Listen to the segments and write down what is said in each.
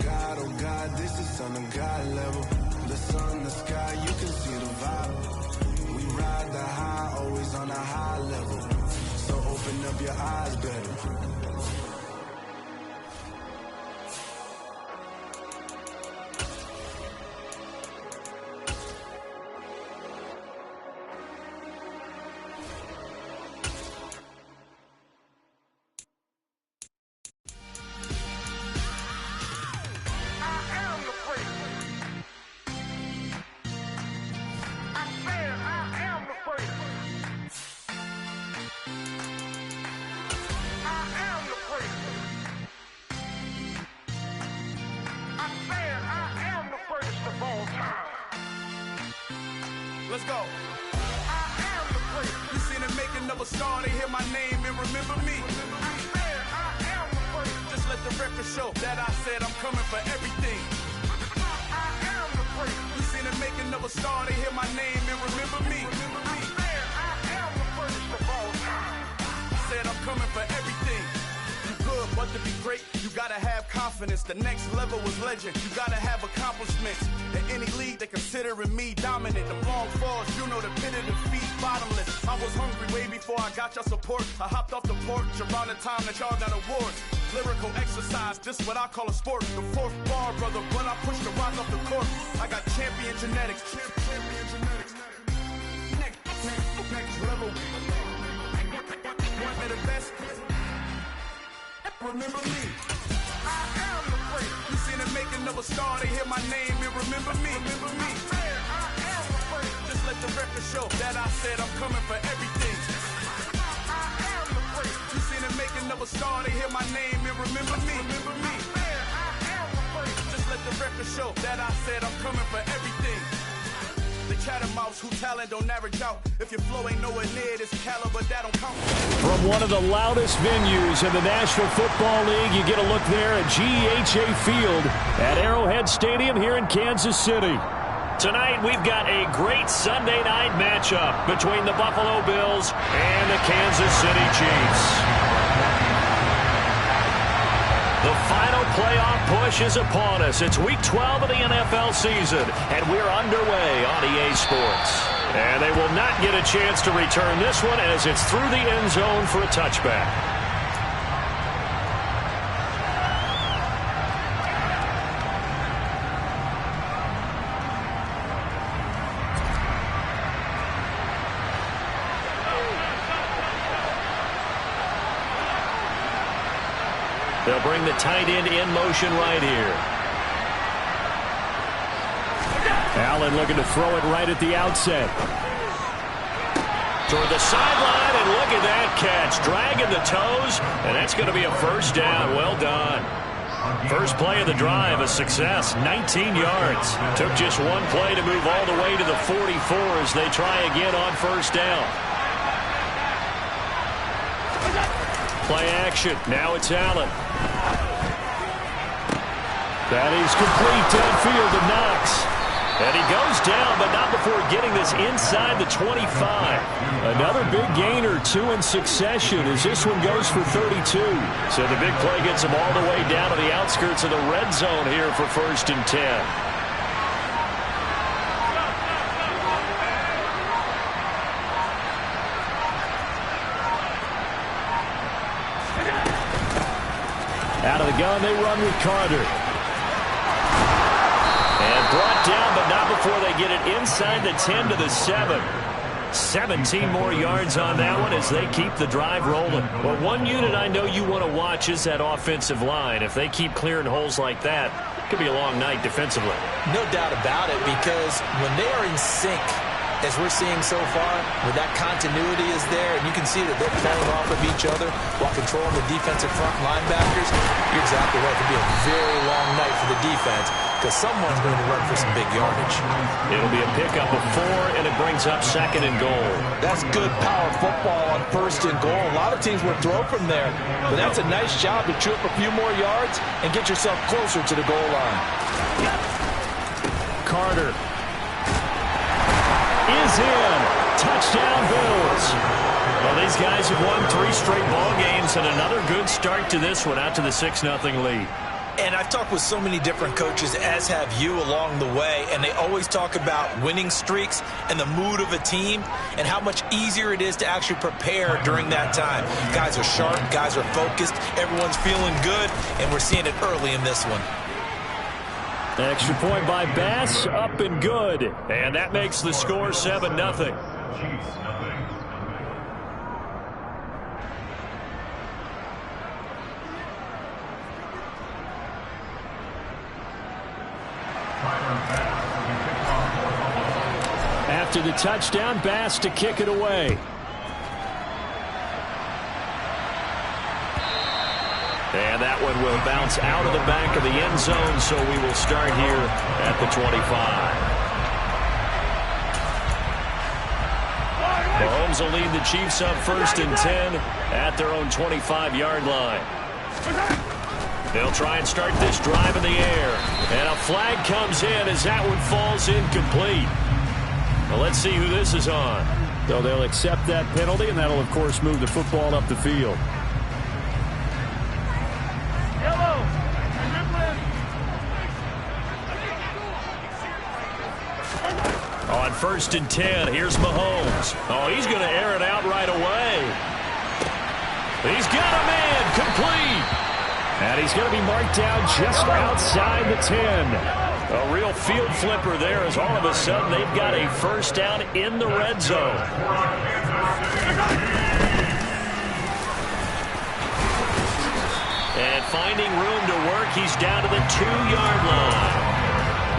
God, oh God, this is on a God level. The sun, the sky, you can see the vibe. We ride the high, always on a high level. So open up your eyes better. Let's go. I am the great. You seen the making of a star, they hear my name and remember me. I am the great. Just let the record show that I said I'm coming for everything. I am the great. You seen the making of a star, they hear my name and remember me. I am the greatest of all time. I said I'm coming for everything. Good, but to be great, you gotta have confidence. The next level was legend. You gotta have accomplishments. In any league, they considering me dominant. The long falls, you know the pit of defeat, bottomless. I was hungry way before I got your support. I hopped off the porch around the time that y'all got awards. Lyrical exercise, this what I call a sport. The fourth bar, brother, when I push the rock off the court. I got champion genetics. Champion genetics. Next level. One of the best. Remember me. I am the great. You seen the making of a star, they hear my name and remember me. Remember me. I am the great. Just let the record show that I said I'm coming for everything. I am the great. You seen the making of a star, they hear my name and remember me. Remember me. I am the great. Just let the record show that I said I'm coming for everything. The catamouse who talent don't average out. If your flow ain't nowhere near this caliber, that don't count. From one of the loudest venues in the National Football League, you get a look there at GEHA Field at Arrowhead Stadium here in Kansas City. Tonight, we've got a great Sunday night matchup between the Buffalo Bills and the Kansas City Chiefs. The final playoff push is upon us. It's Week 12 of the NFL season, and we're underway on EA Sports. And they will not get a chance to return this one as it's through the end zone for a touchback. They'll bring the tight end in motion right here. Allen looking to throw it right at the outset. Toward the sideline, and look at that catch. Dragging the toes, and that's going to be a first down. Well done. First play of the drive, a success, 19 yards. Took just one play to move all the way to the 44 as they try again on first down. Play action. Now it's Allen. That is complete downfield to Knox. And he goes down, but not before getting this inside the 25. Another big gain or two in succession as this one goes for 32. So the big play gets him all the way down to the outskirts of the red zone here for 1st and 10. Out of the gun, they run with Carter. And brought down, but not before they get it inside the 10 to the 7. 17 more yards on that one as they keep the drive rolling. Well, one unit I know you want to watch is that offensive line. If they keep clearing holes like that, it could be a long night defensively. No doubt about it, because when they are in sync, as we're seeing so far, where that continuity is there, and you can see that they're playing off of each other while controlling the defensive front linebackers, you're exactly right. It could be a very long night for the defense because someone's going to run for some big yardage. It'll be a pickup of 4, and it brings up 2nd and goal. That's good power football on 1st and goal. A lot of teams would throw from there, but that's a nice job to chew up a few more yards and get yourself closer to the goal line. Carter is in. Touchdown, Bills. Well, these guys have won 3 straight ball games and another good start to this one out to the 6-0 lead. And I've talked with so many different coaches, as have you, along the way, and they always talk about winning streaks and the mood of a team and how much easier it is to actually prepare during that time. Guys are sharp, guys are focused, everyone's feeling good, and we're seeing it early in this one. Extra point by Bass, up and good. And that makes the score 7-0. After the touchdown, Bass to kick it away. And that one will bounce out of the back of the end zone, so we will start here at the 25. Mahomes will lead the Chiefs up 1st and 10 at their own 25-yard line. They'll try and start this drive in the air. And a flag comes in as that one falls incomplete. Well, let's see who this is on. So they'll accept that penalty, and that'll, of course, move the football up the field. On 1st and 10, here's Mahomes. Oh, he's going to air it out right away. He's got a man, complete. And he's going to be marked down just outside the 10. A real field flipper there as all of a sudden they've got a first down in the red zone. And finding room to work, he's down to the 2-yard line.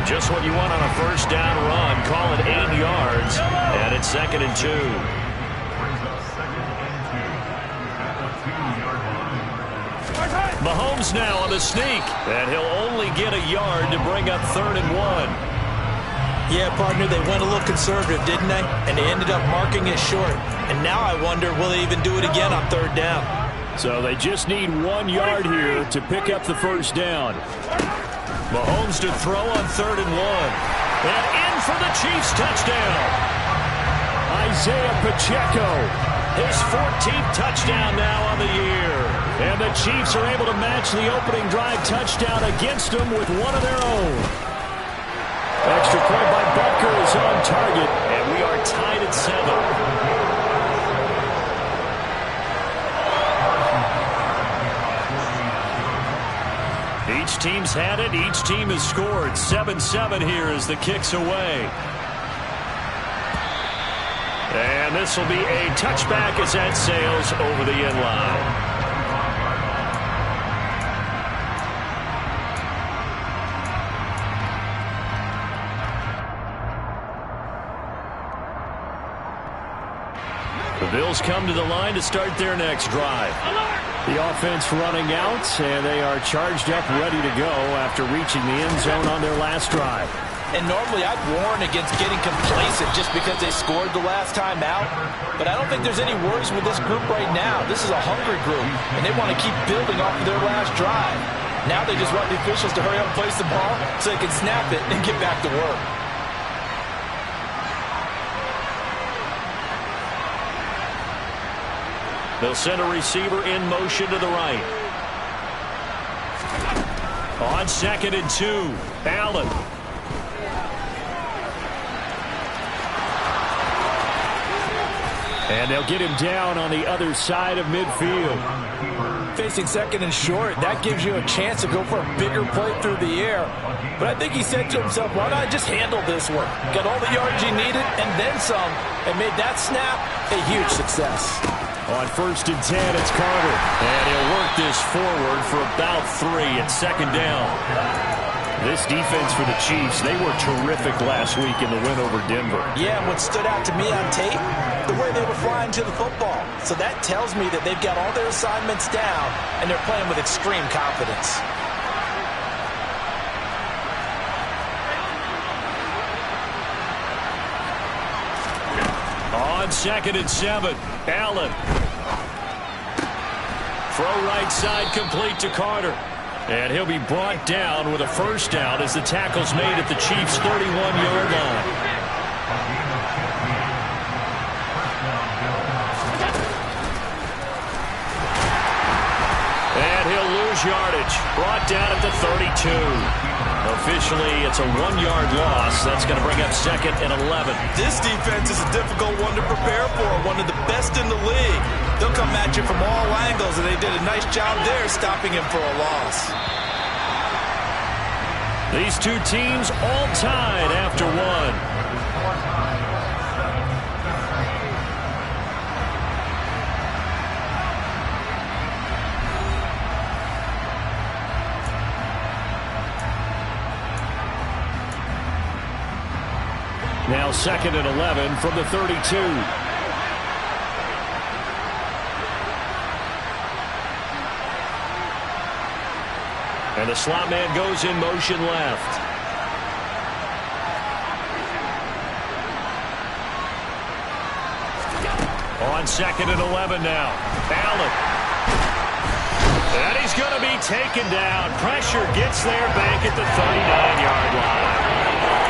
Just what you want on a first down run. Call it 8 yards. And it's 2nd and 2. Mahomes now on the sneak, and he'll only get a yard to bring up 3rd and 1. Yeah, partner, they went a little conservative, didn't they? And they ended up marking it short. And now I wonder, will they even do it again on 3rd down? So they just need 1 yard here to pick up the first down. Mahomes to throw on 3rd and 1. And in for the Chiefs touchdown. Isaiah Pacheco, his 14th touchdown now on the year. And the Chiefs are able to match the opening drive touchdown against them with one of their own. Extra point by Butker is on target, and we are tied at 7. Each team's had it. Each team has scored. 7-7 here as the kick's away. And this will be a touchback as that sails over the end line. The Bills come to the line to start their next drive. The offense running out, and they are charged up, ready to go after reaching the end zone on their last drive. And normally I'd warn against getting complacent just because they scored the last time out. But I don't think there's any worries with this group right now. This is a hungry group, and they want to keep building off of their last drive. Now they just want the officials to hurry up and place the ball so they can snap it and get back to work. They'll send a receiver in motion to the right. On 2nd and 2, Allen. And they'll get him down on the other side of midfield. Facing 2nd and short, that gives you a chance to go for a bigger play through the air. But I think he said to himself, why not just handle this one? Got all the yards he needed and then some, and made that snap a huge success. On 1st and 10, it's Carter. And he'll work this forward for about 3 at 2nd down. This defense for the Chiefs, they were terrific last week in the win over Denver. Yeah, and what stood out to me on tape, the way they were flying to the football. So that tells me that they've got all their assignments down, and they're playing with extreme confidence. On 2nd and 7, Allen. Throw right side complete to Carter. And he'll be brought down with a first down as the tackle's made at the Chiefs' 31-yard line. And he'll lose lose yardage. Brought down at the 32. Officially, it's a 1-yard loss. That's going to bring up 2nd and 11. This defense is a difficult one to prepare for, one of the best in the league. They'll come at you from all angles, and they did a nice job there stopping him for a loss. These two teams all tied after one. Now 2nd and 11 from the 32. And the slot man goes in motion left. On 2nd and 11 now. Allen. And he's going to be taken down. Pressure gets there back at the 39-yard line.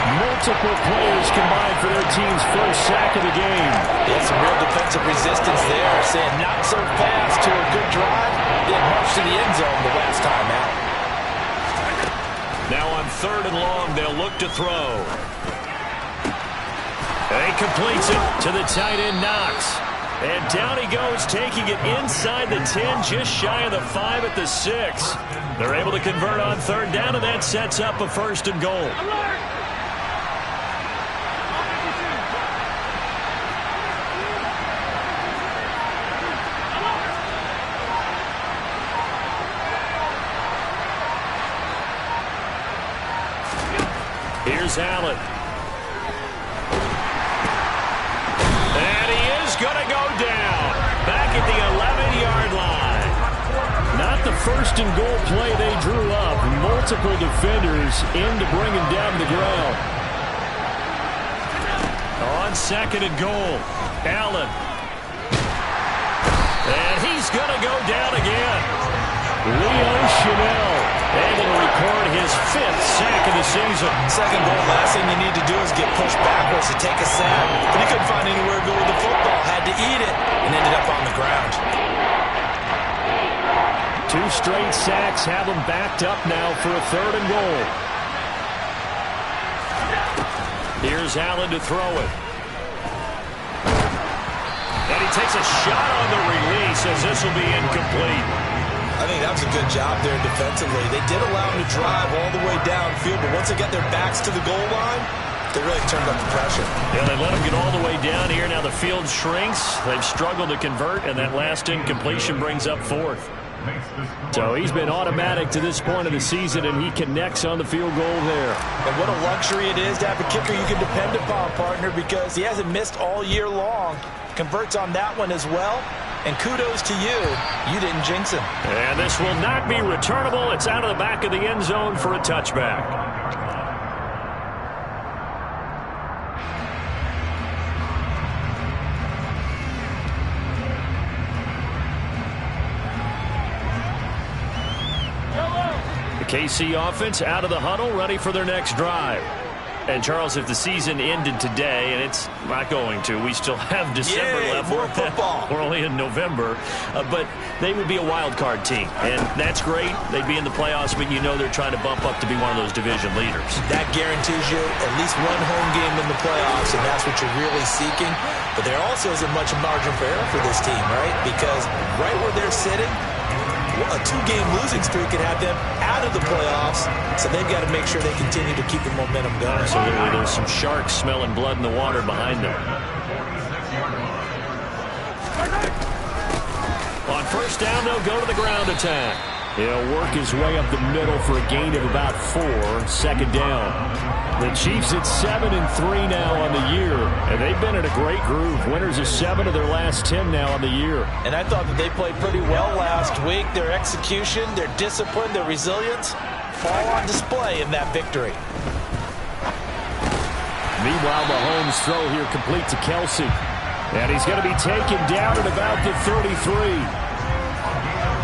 Multiple players combined for their team's first sack of the game. Yeah, some real defensive resistance there. Saying not so fast to a good drive. Didn't march to the end zone the last time out. Now on 3rd and long, they'll look to throw. And he completes it to the tight end, Knox. And down he goes, taking it inside the 10, just shy of the 5 at the 6. They're able to convert on 3rd down, and that sets up a 1st and goal. Here's Allen. And he is going to go down. Back at the 11-yard line. Not the 1st and goal play they drew up. Multiple defenders in to bring him down to the ground. On 2nd and goal, Allen. And he's going to go down again. Leo Chanel able to record his 5th sack of the season. 2nd goal, last thing you need to do is get pushed backwards to take a sack. But he couldn't find anywhere to go with the football. Had to eat it and ended up on the ground. 2 straight sacks have him backed up now for a 3rd and goal. Here's Allen to throw it. And he takes a shot on the release as this will be incomplete. I think that was a good job there defensively. They did allow him to drive all the way downfield, but once they got their backs to the goal line, they really turned up the pressure. Yeah, they let him get all the way down here. Now the field shrinks. They've struggled to convert, and that last incompletion brings up 4th. So he's been automatic to this point of the season, and he connects on the field goal there. And what a luxury it is to have a kicker you can depend upon, partner, because he hasn't missed all year long. Converts on that one as well. And kudos to you. You didn't jinx him. And this will not be returnable. It's out of the back of the end zone for a touchback. The KC offense out of the huddle, ready for their next drive. And, Charles, if the season ended today, and it's not going to, we still have December left. More football. We're only in November. But they would be a wild card team. And that's great. They'd be in the playoffs, but you know they're trying to bump up to be one of those division leaders. That guarantees you at least one home game in the playoffs, and that's what you're really seeking. But there also isn't much margin for error for this team, right? Because right where they're sitting, a 2-game losing streak could have them out of the playoffs, so they've got to make sure they continue to keep the momentum going. Absolutely. There's some sharks smelling blood in the water behind them. On 1st down, they'll go to the ground attack. He'll work his way up the middle for a gain of about 4. 2nd down. The Chiefs at 7-3 now on the year, and they've been in a great groove. Winners of 7 of their last 10 now on the year. And I thought that they played pretty well last week. Their execution, their discipline, their resilience, all on display in that victory. Meanwhile, Mahomes' throw here complete to Kelsey. And he's going to be taken down at about the 33.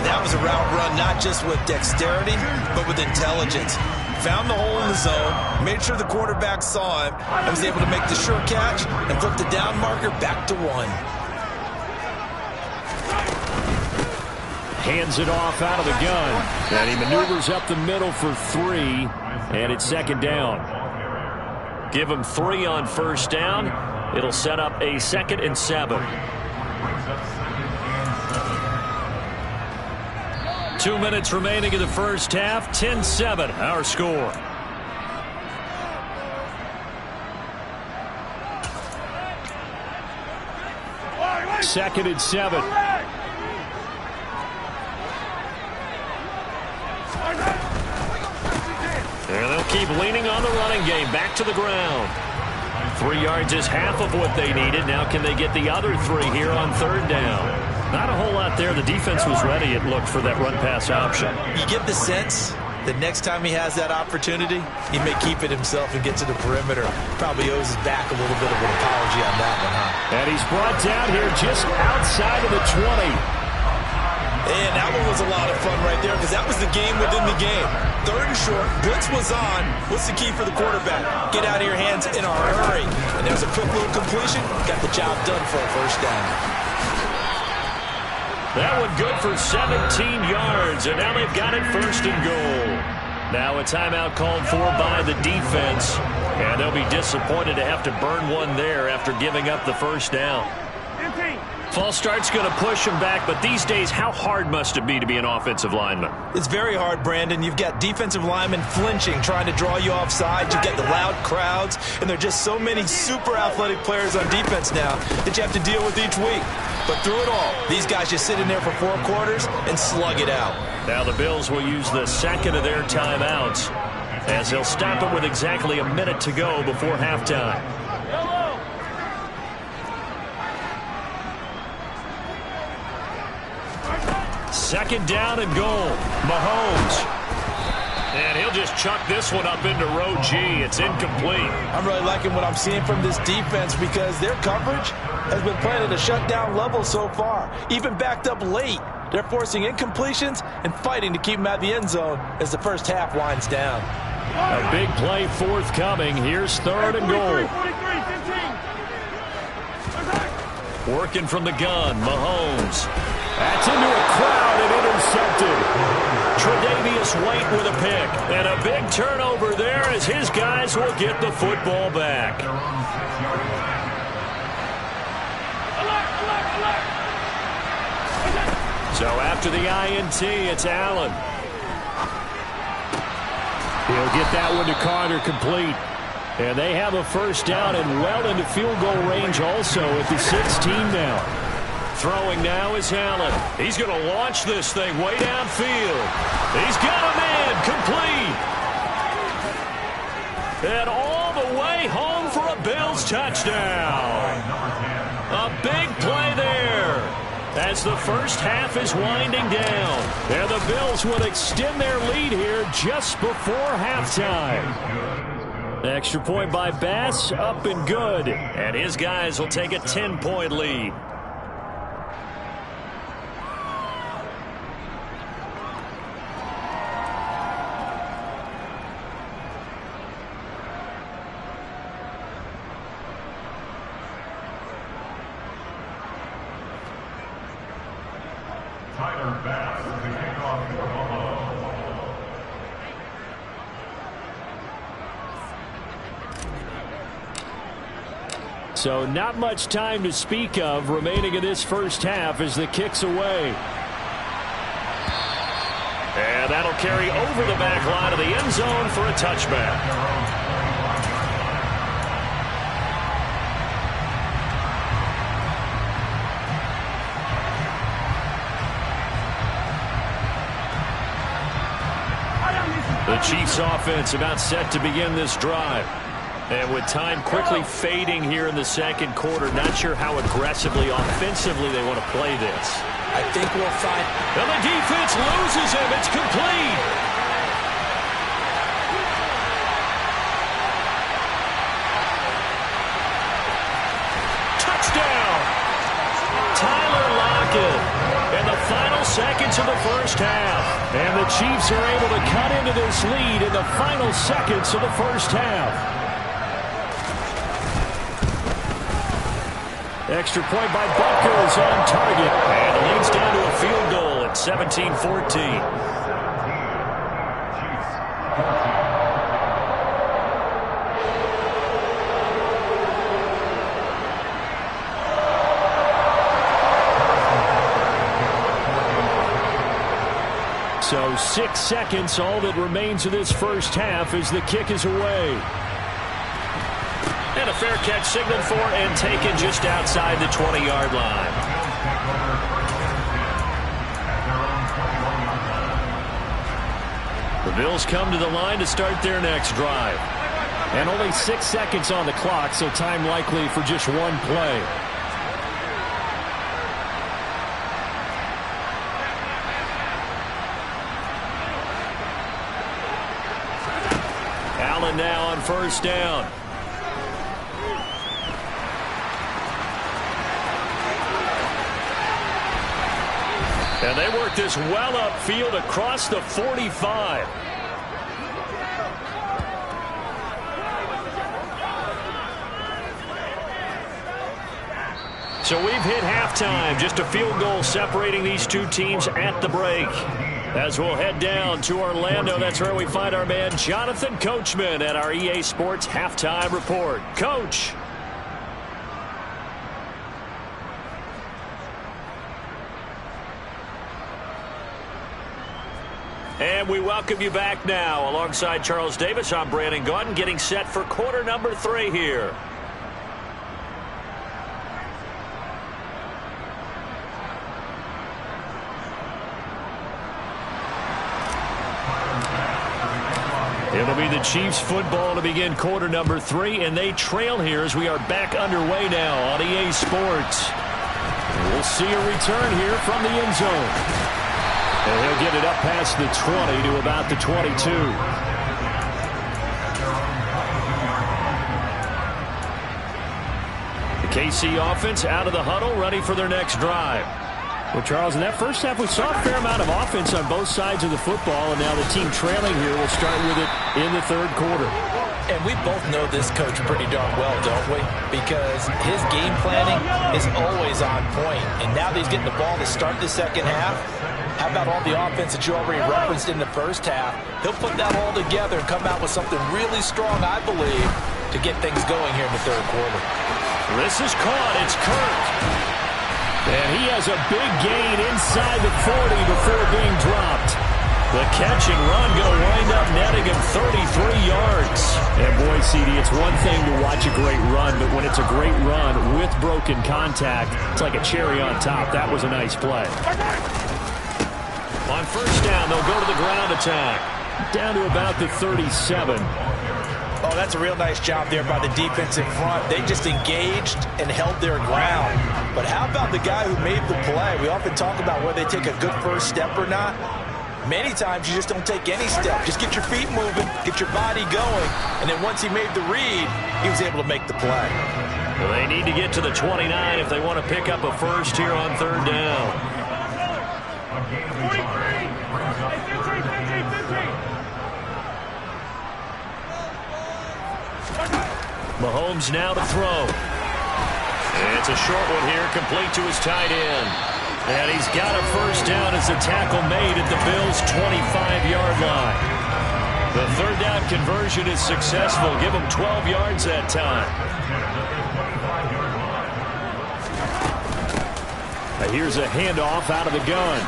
That was a route run not just with dexterity, but with intelligence. Found the hole in the zone, made sure the quarterback saw him, and was able to make the sure catch and flip the down marker back to 1. hands it off out of the gun. And he maneuvers up the middle for 3, and it's second down. Give him 3 on first down. It'll set up a 2nd and 7. 2 minutes remaining in the first half. 10-7, our score. Second and 7. And they'll keep leaning on the running game. Back to the ground. 3 yards is half of what they needed. Now can they get the other 3 here on third down? Not a whole lot there. The defense was ready, it looked, for that run-pass option. You get the sense that next time he has that opportunity, he may keep it himself and get to the perimeter. Probably owes his back a little bit of an apology on that one, huh? And he's brought down here just outside of the 20. And that one was a lot of fun right there because that was the game within the game. Third and short, blitz was on. What's the key for the quarterback? Get out of your hands in a hurry. And there's a quick little completion. Got the job done for a first down. That one good for 17 yards, and now they've got it first and goal. Now a timeout called for by the defense, and they'll be disappointed to have to burn one there after giving up the first down. False start's going to push him back, but these days, how hard must it be to be an offensive lineman? It's very hard, Brandon. You've got defensive linemen flinching, trying to draw you offside. You've got the loud crowds, and there are just so many super athletic players on defense now that you have to deal with each week. But through it all, these guys just sit in there for 4 quarters and slug it out. Now the Bills will use the second of their timeouts as they'll stop it with exactly a minute to go before halftime. Second down and goal. Mahomes. And he'll just chuck this one up into row G. It's incomplete. I'm really liking what I'm seeing from this defense because their coverage has been playing at a shutdown level so far. Even backed up late, they're forcing incompletions and fighting to keep them out of the end zone as the first half winds down. A big play forthcoming. Here's third and goal. Working from the gun, Mahomes. That's into a crowd and intercepted. Tre'Davious White with a pick. And a big turnover there as his guys will get the football back. So after the INT, it's Allen. He'll get that one to Carter complete. And they have a first down and well into field goal range also at the 16 now. Throwing now is Allen. He's going to launch this thing way downfield. He's got a man complete. And all the way home for a Bills touchdown. A big play there as the first half is winding down. And the Bills will extend their lead here just before halftime. Extra point by Bass, up and good. And his guys will take a 10-point lead. So not much time to speak of remaining in this first half as the kick's away. And that'll carry over the back line of the end zone for a touchback. The Chiefs offense about set to begin this drive. And with time quickly fading here in the second quarter, not sure how aggressively, offensively they want to play this. I think we'll find. And the defense loses him. It's complete. Touchdown. Tyler Lockett. In the final seconds of the first half. And the Chiefs are able to cut into this lead in the final seconds of the first half. Extra point by Butker is on target. And it leads down to a field goal at 17-14. So 6 seconds, all that remains of this first half as the kick is away. And a fair catch signaled for and taken just outside the 20-yard line. The Bills come to the line to start their next drive. And only 6 seconds on the clock, so time likely for just one play. Allen now on first down. And they work this well upfield across the 45. So we've hit halftime. Just a field goal separating these two teams at the break. As we'll head down to Orlando, that's where we find our man Jonathan Coachman at our EA Sports Halftime Report. Coach. And we welcome you back now. Alongside Charles Davis, I'm Brandon Gaudin, getting set for quarter number 3 here. It'll be the Chiefs football to begin quarter number 3, and they trail here as we are back underway now on EA Sports. We'll see a return here from the end zone. And he'll get it up past the 20 to about the 22. The KC offense out of the huddle, ready for their next drive. Well, Charles, in that first half, we saw a fair amount of offense on both sides of the football, and now the team trailing here will start with it in the third quarter. And we both know this coach pretty darn well, don't we? Because his game planning is always on point. And now that he's getting the ball to start the second half, how about all the offense that you already referenced in the first half? He'll put that all together and come out with something really strong, I believe, to get things going here in the third quarter. This is caught. It's Kirk. And he has a big gain inside the 40 before being dropped. The catch and run going to wind up netting him 33 yards. And boy, CD, it's one thing to watch a great run, but when it's a great run with broken contact, it's like a cherry on top. That was a nice play. On first down, they'll go to the ground attack. Down to about the 37. Oh, that's a real nice job there by the defense in front. They just engaged and held their ground. But how about the guy who made the play? We often talk about whether they take a good first step or not. Many times you just don't take any step. Just get your feet moving, get your body going. And then once he made the read, he was able to make the play. Well, they need to get to the 29 if they want to pick up a first here on third down. Mahomes now to throw. And it's a short one here, complete to his tight end. And he's got a first down as the tackle made at the Bills' 25-yard line. The third down conversion is successful. Give him 12 yards that time. Here's a handoff out of the gun.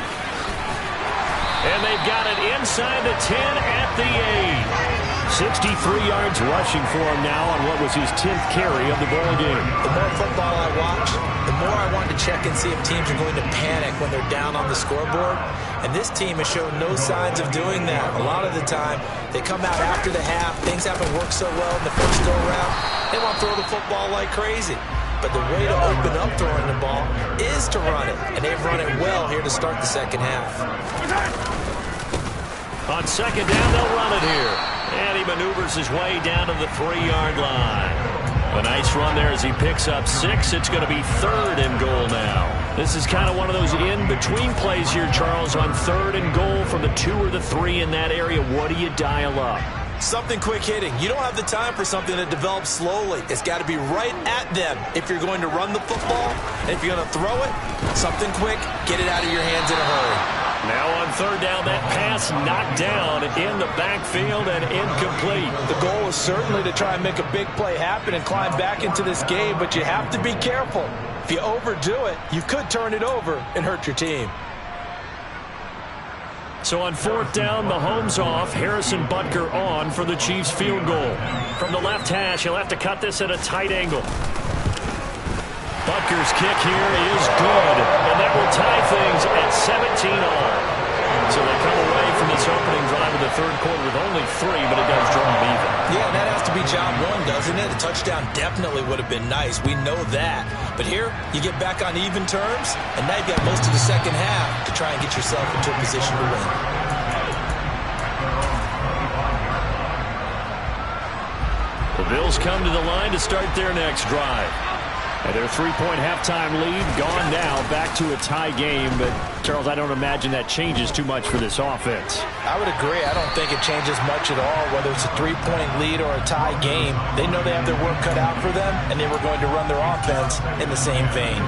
And they've got it inside the 10 at the 8. 63 yards rushing for him now on what was his 10th carry of the ball game. The more football I watch, the more I want to check and see if teams are going to panic when they're down on the scoreboard. And this team has shown no signs of doing that. A lot of the time, they come out after the half. Things haven't worked so well in the first go-around. They want to throw the football like crazy. But the way to open up throwing the ball is to run it. And they've run it well here to start the second half. On second down, they'll run it here. And he maneuvers his way down to the 3-yard line. A nice run there as he picks up 6. It's going to be third and goal now. This is kind of one of those in-between plays here, Charles, on third and goal from the 2 or the 3 in that area. What do you dial up? Something quick hitting. You don't have the time for something that develops slowly. It's got to be right at them if you're going to run the football. And if you're going to throw it, something quick, get it out of your hands in a hurry. third down. That pass knocked down in the backfield and incomplete. The goal is certainly to try and make a big play happen and climb back into this game, but you have to be careful. If you overdo it, you could turn it over and hurt your team. So on fourth down, Mahomes off. Harrison Butker on for the Chiefs field goal. From the left hash, he'll have to cut this at a tight angle. Butker's kick here is good, and that will tie things at 17 all. So they come away from this opening drive of the third quarter with only 3, but it does draw them even. Yeah, and that has to be job one, doesn't it? A touchdown definitely would have been nice. We know that. But here, you get back on even terms, and now you've got most of the second half to try and get yourself into a position to win. The Bills come to the line to start their next drive. And their 3-point halftime lead gone now, back to a tie game. But, Charles, I don't imagine that changes too much for this offense. I would agree. I don't think it changes much at all, whether it's a 3-point lead or a tie game. They know they have their work cut out for them, and they were going to run their offense in the same vein.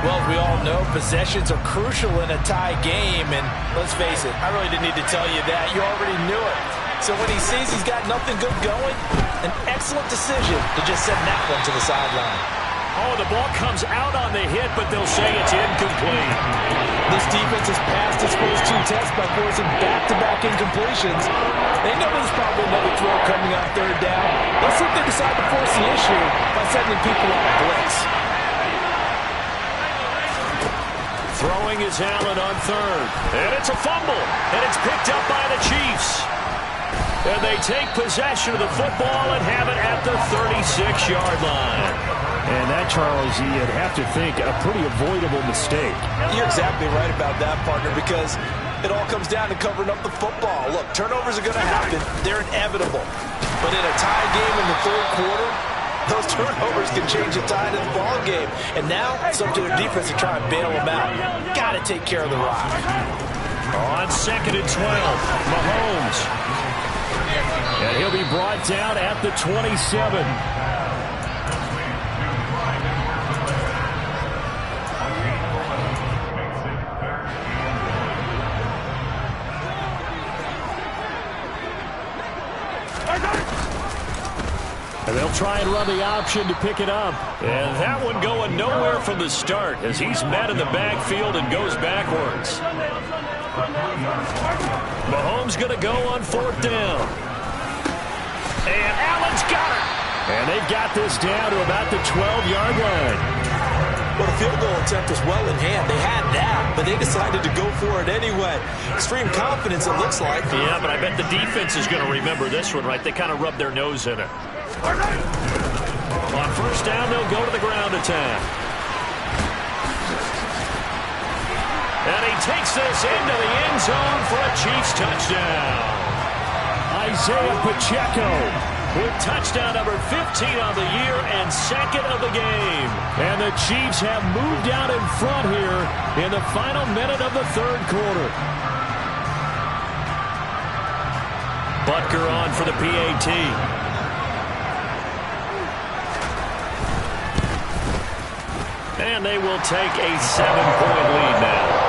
Well, as we all know, possessions are crucial in a tie game. And let's face it, I really didn't need to tell you that. You already knew it. So when he sees he's got nothing good going, an excellent decision to just send that one to the sideline. Oh, the ball comes out on the hit, but they'll say it's incomplete. This defense has passed its first 2 tests by forcing back-to-back incompletions. They know there's probably another throw coming on third down. Let's see if they decide to force the issue by sending people on a blitz. Throwing is Allen on third. And it's a fumble. And it's picked up by the Chiefs. And they take possession of the football and have it at the 36-yard line. And that, Charles, you'd have to think a pretty avoidable mistake. You're exactly right about that, partner, because it all comes down to covering up the football. Look, turnovers are going to happen. They're inevitable. But in a tie game in the third quarter, those turnovers can change the tide of the ball game. And now it's up to their defense to try and bail them out. Got to take care of the rock. On 2nd and 12, Mahomes. And he'll be brought down at the 27. And they'll try and run the option to pick it up. And that one going nowhere from the start as he's met in the backfield and goes backwards. Mahomes going to go on 4th down. And Allen's got it. And they've got this down to about the 12-yard line. Well, the field goal attempt was well in hand. They had that, but they decided to go for it anyway. Extreme confidence, it looks like. Yeah, but I bet the defense is going to remember this one, right? They kind of rubbed their nose in it. On 1st down, they'll go to the ground attack. And he takes this into the end zone for a Chiefs touchdown. Isaiah Pacheco with touchdown number 15 on the year and 2nd of the game. And the Chiefs have moved out in front here in the final minute of the third quarter. Butker on for the PAT. And they will take a 7-point lead now.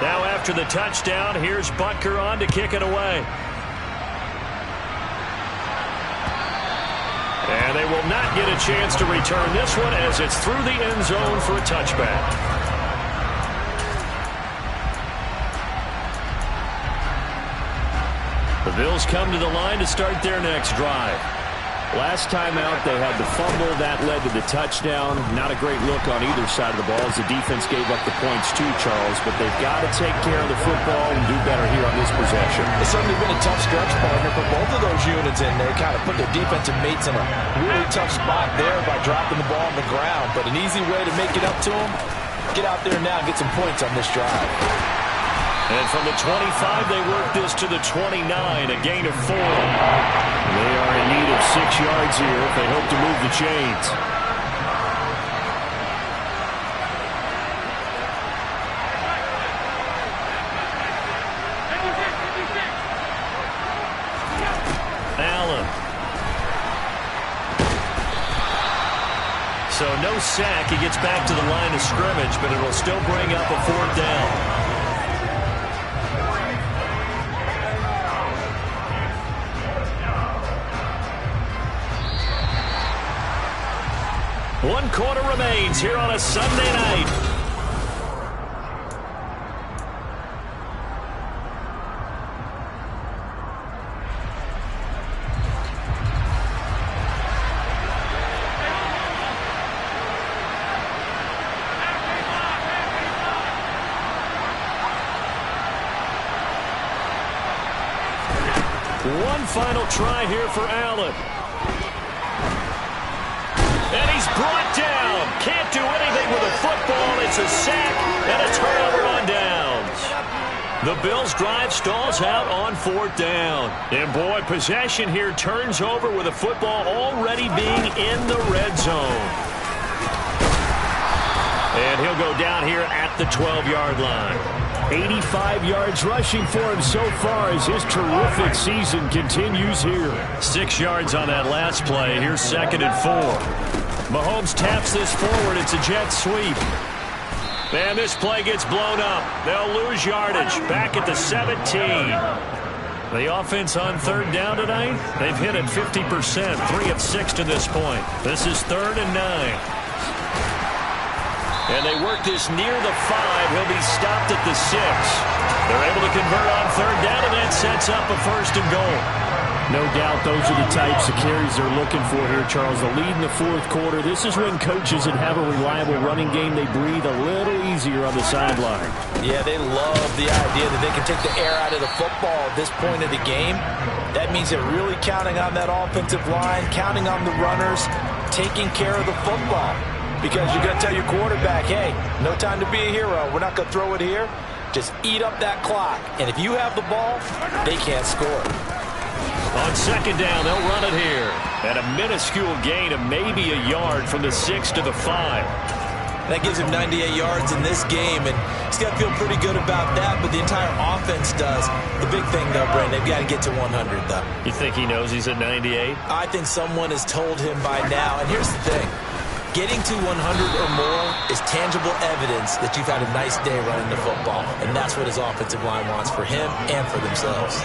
Now after the touchdown, here's Butker on to kick it away. And they will not get a chance to return this one as it's through the end zone for a touchback. The Bills come to the line to start their next drive. Last time out, they had the fumble. That led to the touchdown. Not a great look on either side of the ball as the defense gave up the points too, Charles. But they've got to take care of the football and do better here on this possession. It's certainly been a tough stretch, partner, for both of those units in there. Kind of put their defensive mates in a really tough spot there by dropping the ball on the ground. But an easy way to make it up to them, get out there now and get some points on this drive. And from the 25, they work this to the 29, a gain of 4. They are in need of 6 yards here if they hope to move the chains. Allen. So no sack. He gets back to the line of scrimmage, but it'll still bring up a 4th down. One quarter remains here on a Sunday night. One final try here for Allen. And he's brought down. Can't do anything with a football. It's a sack and a turnover on downs. The Bills' drive stalls out on 4th down. And boy, possession here turns over with a football already being in the red zone. And he'll go down here at the 12-yard line. 85 yards rushing for him so far as his terrific season continues here. 6 yards on that last play. Here's 2nd and 4. Mahomes taps this forward. It's a jet sweep. And this play gets blown up. They'll lose yardage. Back at the 17. The offense on 3rd down tonight, they've hit it 50%. 3 of 6 to this point. This is 3rd and 9. And they work this near the 5. He'll be stopped at the 6. They're able to convert on 3rd down, and that sets up a 1st and goal. No doubt those are the types of carries they're looking for here, Charles. The lead in the 4th quarter. This is when coaches that have a reliable running game, they breathe a little easier on the sideline. Yeah, they love the idea that they can take the air out of the football at this point of the game. That means they're really counting on that offensive line, counting on the runners, taking care of the football. Because you're going to tell your quarterback, hey, no time to be a hero. We're not going to throw it here. Just eat up that clock. And if you have the ball, they can't score. On 2nd down, they'll run it here. And a minuscule gain of maybe a yard from the 6 to the 5. That gives him 98 yards in this game, and he's got to feel pretty good about that, but the entire offense does. The big thing, though, Brandon, they've got to get to 100, though. You think he knows he's at 98? I think someone has told him by now, and here's the thing. Getting to 100 or more is tangible evidence that you've had a nice day running the football, and that's what his offensive line wants for him and for themselves.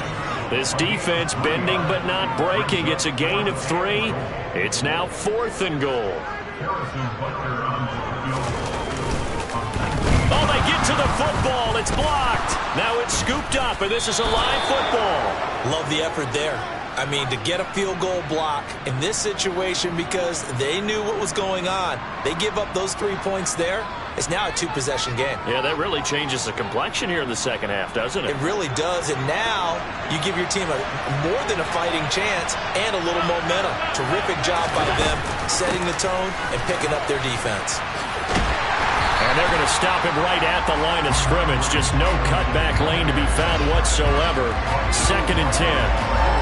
This defense bending but not breaking. It's a gain of 3. It's now 4th and goal. Oh, they get to the football. It's blocked. Now it's scooped up, and this is a live football. Love the effort there. I mean, to get a field goal block in this situation because they knew what was going on. They give up those 3 points there. It's now a 2-possession game. Yeah, that really changes the complexion here in the second half, doesn't it? It really does, and now you give your team more than a fighting chance and a little momentum. Terrific job by them setting the tone and picking up their defense. And they're going to stop him right at the line of scrimmage. Just no cutback lane to be found whatsoever. 2nd and 10.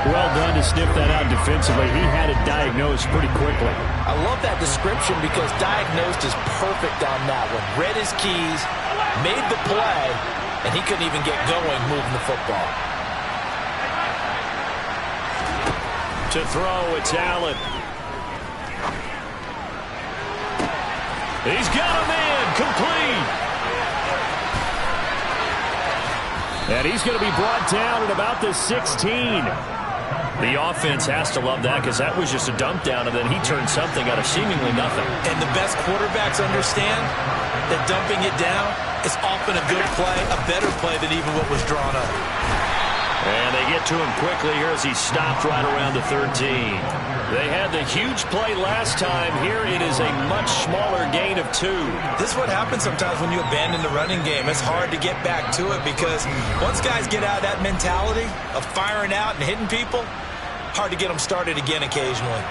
Well done to sniff that out defensively. He had it diagnosed pretty quickly. I love that description because diagnosed is perfect on that one. Read his keys, made the play, and he couldn't even get going moving the football. To throw, it's Allen. He's got a man, complete. And he's going to be brought down at about the 16. The offense has to love that because that was just a dump down, and then he turned something out of seemingly nothing. And the best quarterbacks understand that dumping it down is often a good play, a better play than even what was drawn up. And they get to him quickly here as he stopped right around the 13. They had the huge play last time. Here it is a much smaller gain of 2. This is what happens sometimes when you abandon the running game. It's hard to get back to it because once guys get out of that mentality of firing out and hitting people, hard to get them started again occasionally.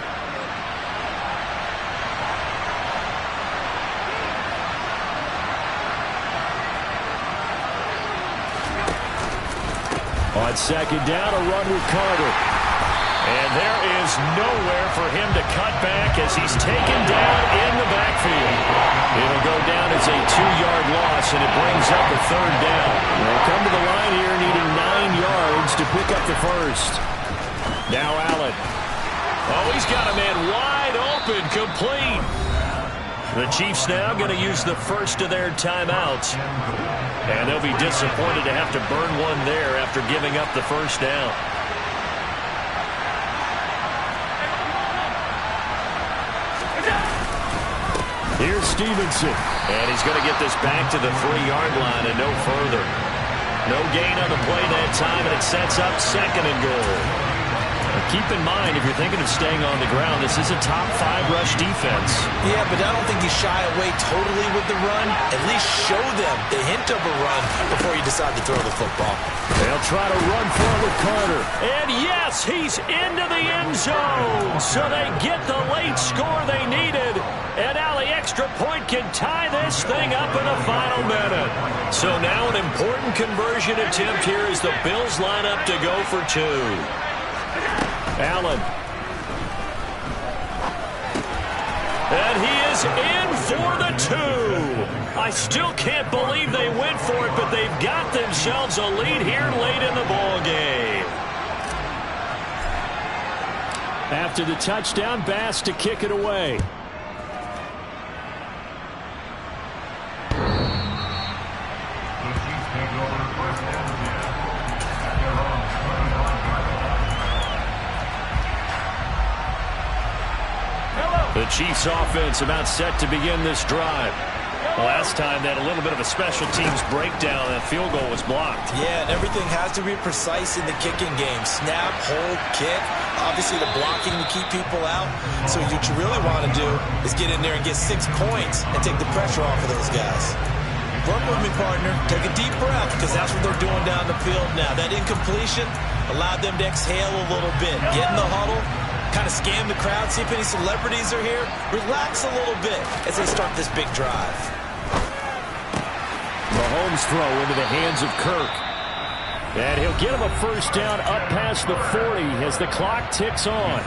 On 2nd down, a run with Carter. And there is nowhere for him to cut back as he's taken down in the backfield. It'll go down as a 2-yard loss, and it brings up a 3rd down. They'll come to the line here needing 9 yards to pick up the 1st. Now Allen. Oh, he's got a man wide open, complete. The Chiefs now going to use the first of their timeouts. And they'll be disappointed to have to burn one there after giving up the first down. Here's Stevenson. And he's going to get this back to the 3-yard line and no further. No gain on the play that time, and it sets up 2nd and goal. Keep in mind, if you're thinking of staying on the ground, this is a top 5 rush defense. Yeah, but I don't think you shy away totally with the run. At least show them the hint of a run before you decide to throw the football. They'll try to run for it with Carter. And yes, he's into the end zone. So they get the late score they needed. And now the extra point can tie this thing up in the final minute. So now an important conversion attempt here as the Bills line up to go for 2. Allen. And he is in for the 2. I still can't believe they went for it, but they've got themselves a lead here late in the ball game. After the touchdown, Bass to kick it away. The Chiefs offense about set to begin this drive. Last time they had a little bit of a special teams breakdown. That field goal was blocked. Yeah, and everything has to be precise in the kicking game. Snap, hold, kick. Obviously the blocking to keep people out. So what you really want to do is get in there and get 6 points and take the pressure off of those guys. Work with me, partner. Take a deep breath, because that's what they're doing down the field now. That incompletion allowed them to exhale a little bit. Get in the huddle. Kind of scan the crowd, see if any celebrities are here. Relax a little bit as they start this big drive. Mahomes throw into the hands of Kirk. And he'll get him a first down up past the 40 as the clock ticks on.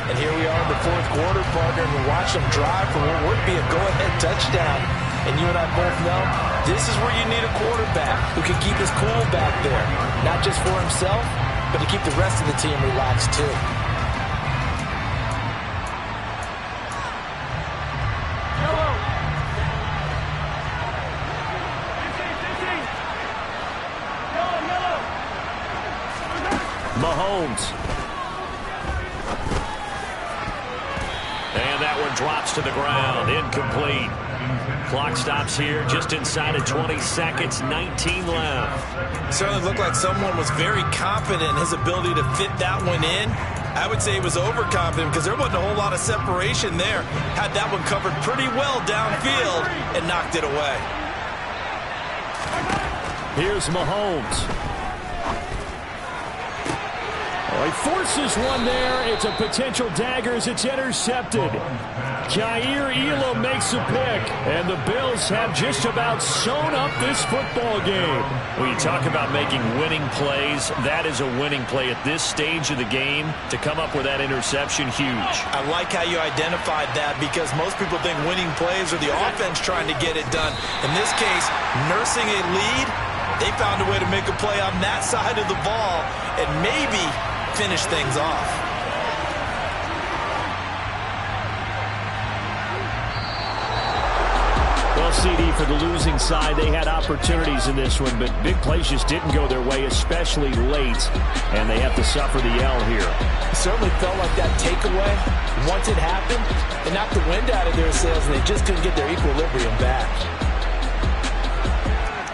And here we are in the 4th quarter, partner, and we watch them drive for what would be a go-ahead touchdown. And you and I both know this is where you need a quarterback who can keep his cool back there. Not just for himself, but to keep the rest of the team relaxed too. Mahomes. And that one drops to the ground. Incomplete. Clock stops here just inside of 20 seconds. 19 left. Certainly looked like someone was very confident in his ability to fit that one in. I would say he was overconfident because there wasn't a whole lot of separation there. Had that one covered pretty well downfield and knocked it away. Here's Mahomes. He forces one there. It's a potential dagger as it's intercepted. Jair Elam makes a pick, and the Bills have just about sewn up this football game. When you talk about making winning plays, that is a winning play at this stage of the game. To come up with that interception, huge. I like how you identified that, because most people think winning plays are the offense trying to get it done. In this case, nursing a lead, they found a way to make a play on that side of the ball and maybe finish things off. Well, CD, for the losing side, they had opportunities in this one, but big plays just didn't go their way, especially late, and they have to suffer the L here. It certainly felt like that takeaway, once it happened, it knocked the wind out of their sails, and they just couldn't get their equilibrium back.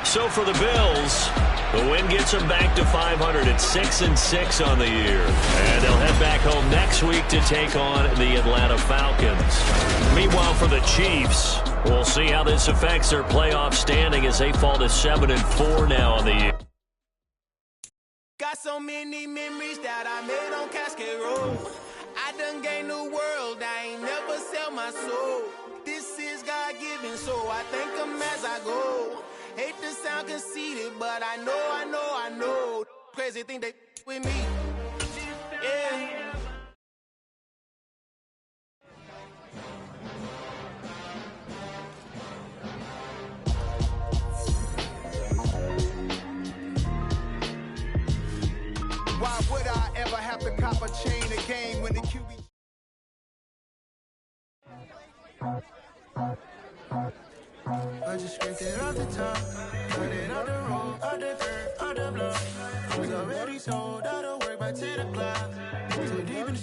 So for the Bills, the win gets them back to 500 at 6-6 on the year. And they'll head back home next week to take on the Atlanta Falcons. Meanwhile, for the Chiefs, we'll see how this affects their playoff standing as they fall to 7-4 now on the year. Got so many memories that I made on Cascade Road. I done gained the world, I ain't never sell my soul. This is God-given, so I thank him as I go. Hate to sound conceited, but I know. Crazy thing they with me. Yeah. Why would I ever have to cop a chain again when the QB... I just scraped it off the top, got it out the road, out the dirt, out the block. I was already sold out of work by 10 o'clock. Too deep in the